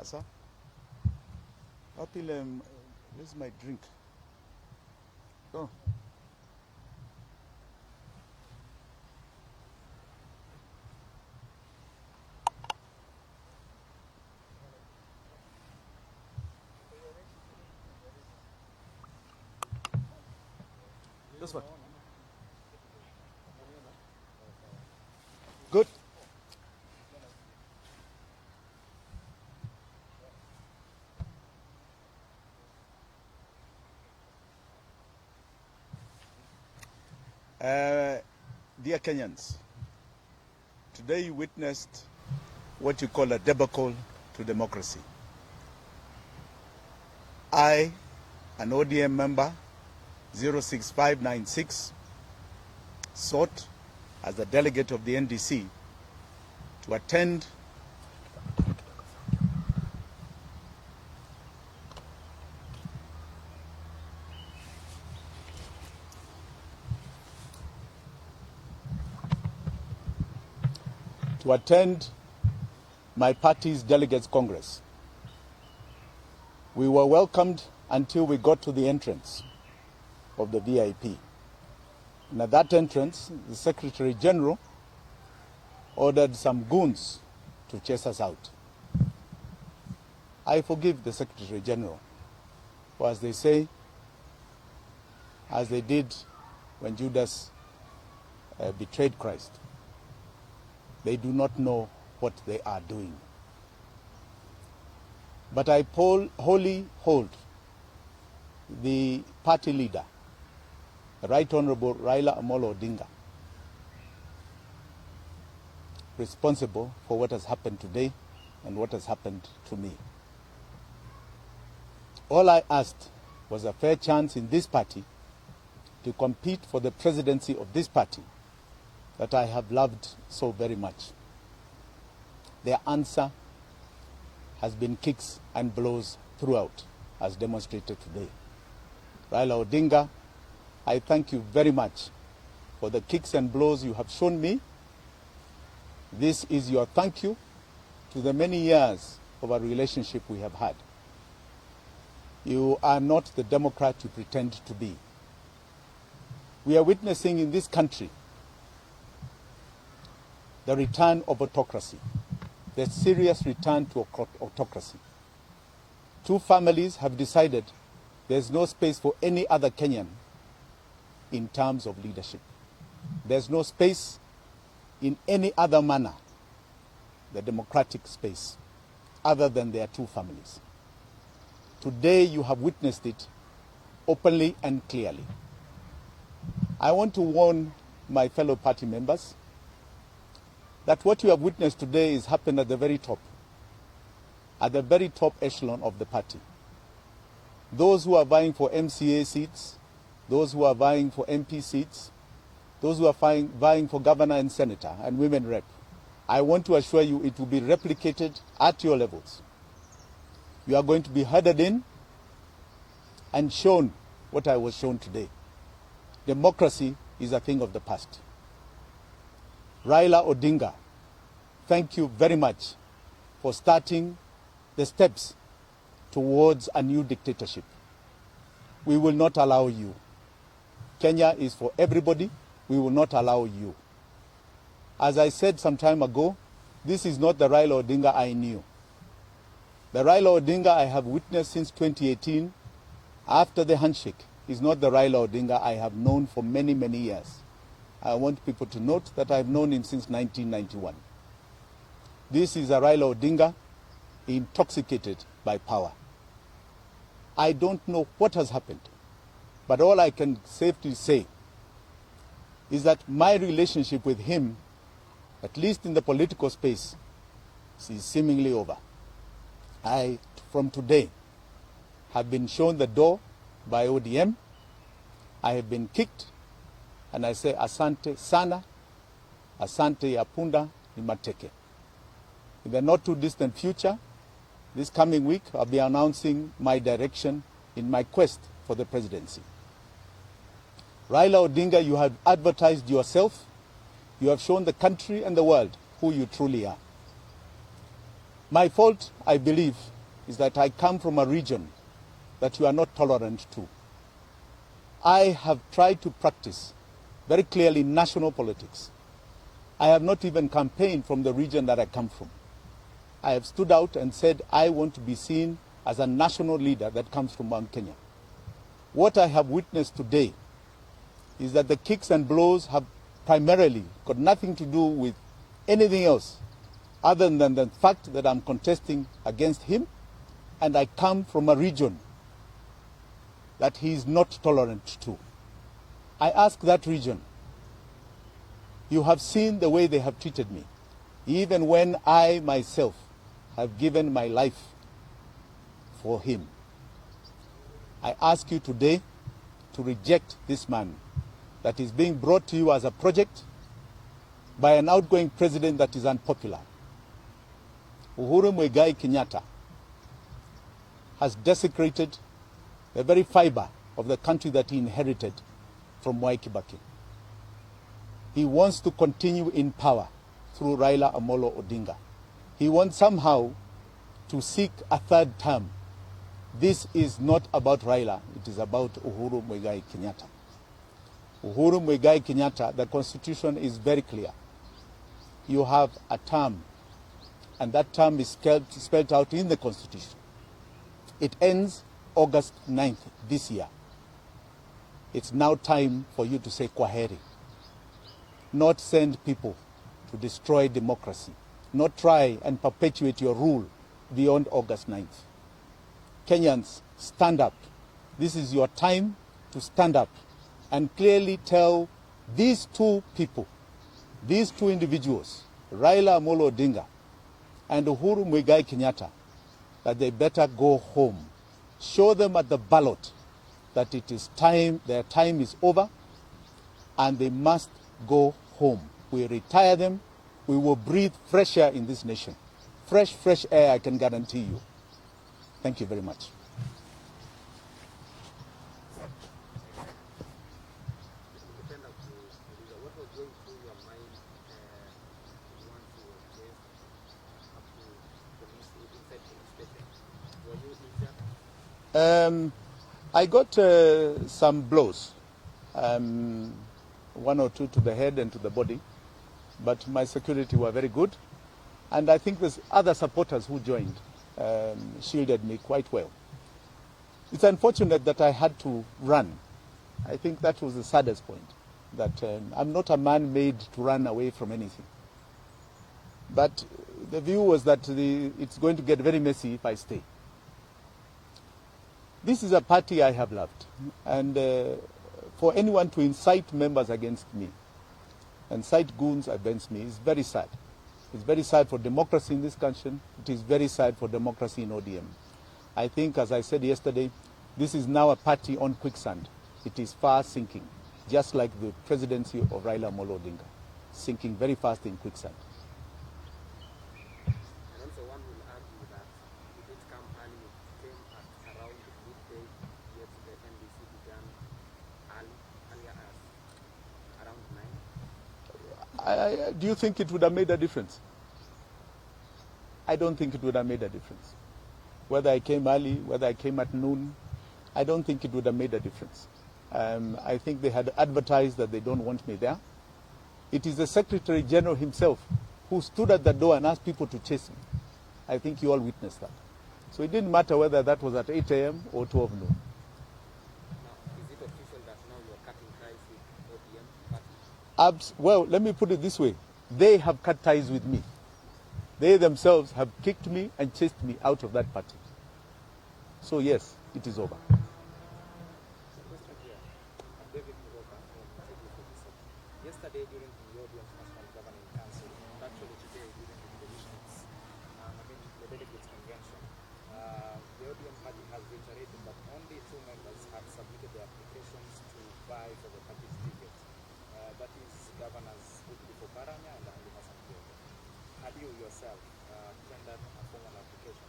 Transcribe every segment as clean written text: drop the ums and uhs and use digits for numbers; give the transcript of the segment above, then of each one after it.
Asa, where's my drink? Oh. This one. Good. Dear Kenyans, today you witnessed what you call a debacle to democracy. I, an ODM member, 06596, sought as a delegate of the NDC to attend my party's Delegates Congress. We were welcomed until we got to the entrance of the VIP. And at that entrance, the Secretary General ordered some goons to chase us out. I forgive the Secretary General, for as they say, as they did when Judas betrayed Christ, they do not know what they are doing. But I wholly hold the party leader, the Right Honorable Raila Odinga, responsible for what has happened today and what has happened to me. All I asked was a fair chance in this party to compete for the presidency of this party that I have loved so very much. Their answer has been kicks and blows throughout, as demonstrated today. Raila Odinga, I thank you very much for the kicks and blows you have shown me. This is your thank you to the many years of a relationship we have had. You are not the Democrat you pretend to be. We are witnessing in this country the return of autocracy, the serious return to autocracy. Two families have decided there's no space for any other Kenyan in terms of leadership. There's no space in any other manner, the democratic space, other than their two families. Today you have witnessed it openly and clearly. I want to warn my fellow party members that what you have witnessed today is happened at the very top echelon of the party. Those who are vying for MCA seats, those who are vying for MP seats, those who are vying for governor and senator and women rep, I want to assure you it will be replicated at your levels. You are going to be herded in and shown what I was shown today. Democracy is a thing of the past. Raila Odinga, thank you very much for starting the steps towards a new dictatorship. We will not allow you. Kenya is for everybody. We will not allow you. As I said some time ago, this is not the Raila Odinga I knew. The Raila Odinga I have witnessed since 2018, after the handshake, is not the Raila Odinga I have known for many, many years. I want people to note that I've known him since 1991. This is a Raila Odinga intoxicated by power. I don't know what has happened, but all I can safely say is that my relationship with him, at least in the political space, is seemingly over. I, from today, have been shown the door by ODM. I have been kicked, and I say asante sana, asante ya punda ni mateke. In the not too distant future, this coming week, I'll be announcing my direction in my quest for the presidency. Raila Odinga, you have advertised yourself. You have shown the country and the world who you truly are. My fault, I believe, is that I come from a region that you are not tolerant to. I have tried to practice very clearly national politics. I have not even campaigned from the region that I come from. I have stood out and said I want to be seen as a national leader that comes from Mount Kenya. What I have witnessed today is that the kicks and blows have primarily got nothing to do with anything else other than the fact that I'm contesting against him, and I come from a region that he is not tolerant to. I ask that region, you have seen the way they have treated me, even when I myself have given my life for him. I ask you today to reject this man that is being brought to you as a project by an outgoing president that is unpopular. Uhuru Muigai Kenyatta has desecrated the very fiber of the country that he inherited from Mwai Kibaki. He wants to continue in power through Raila Amolo Odinga. He wants somehow to seek a third term. This is not about Raila, it is about Uhuru Muigai Kenyatta. Uhuru Muigai Kenyatta, the constitution is very clear. You have a term, and that term is spelled out in the constitution. It ends August 9th this year. It's now time for you to say kwaheri, not send people to destroy democracy, not try and perpetuate your rule beyond August 9th. Kenyans, stand up. This is your time to stand up and clearly tell these two people, these two individuals, Raila Amolo Odinga and Uhuru Muigai Kenyatta, that they better go home. Show them at the ballot that it is time, their time is over, and they must go home. We retire them, we will breathe fresh air in this nation. Fresh air, I can guarantee you. Thank you very much. I got some blows, one or two to the head and to the body, but my security were very good, and I think there's other supporters who joined, shielded me quite well. It's unfortunate that I had to run. I think that was the saddest point, that I'm not a man made to run away from anything. But the view was that it's going to get very messy if I stay. This is a party I have loved, and for anyone to incite members against me, incite goons against me, is very sad. It's very sad for democracy in this country. It is very sad for democracy in ODM. I think, as I said yesterday, this is now a party on quicksand. It is fast sinking, just like the presidency of Raila Amolo Odinga, sinking very fast in quicksand. And also one will argue that it did come early, it came at around midday, yet the NDC began earlier as around 9. Do you think it would have made a difference? I don't think it would have made a difference. Whether I came early, whether I came at noon, I don't think it would have made a difference. I think they had advertised that they don't want me there. It is the Secretary General himself who stood at the door and asked people to chase me. I think you all witnessed that. So it didn't matter whether that was at 8 a.m. or 12 noon. Now, is it official that now you are cutting ties with ODM party? Well, let me put it this way. They have cut ties with me. They themselves have kicked me and chased me out of that party. So yes, it is over. Yesterday during the ODM National Governing Council, and actually today during the Delegates Convention, the ODM party has reiterated that only 2 members have submitted their applications to vie for the party's ticket. That is Governors William Ruto and Hon Raila Odinga. Had you yourself tendered a formal application?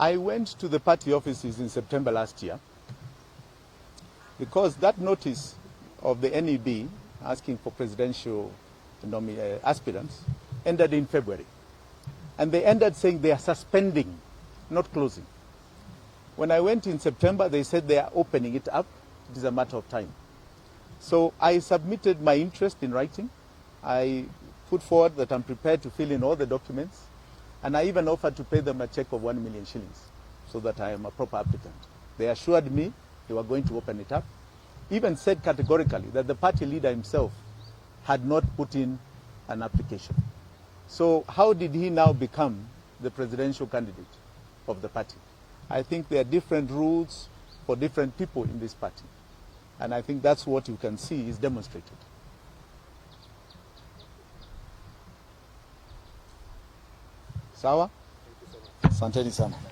I went to the party offices in September last year because that notice of the NEB asking for presidential aspirants ended in February. And they ended saying they are suspending not closing. When I went in September, they said they are opening it up. It is a matter of time. So I submitted my interest in writing. I put forward that I'm prepared to fill in all the documents, and I even offered to pay them a check of 1 million shillings so that I am a proper applicant. They assured me they were going to open it up, even said categorically that the party leader himself had not put in an application. So how did he now become the presidential candidate of the party? I think there are different rules for different people in this party. And I think that's what you can see is demonstrated. Sawa? Thank you so much. Asanteni sana.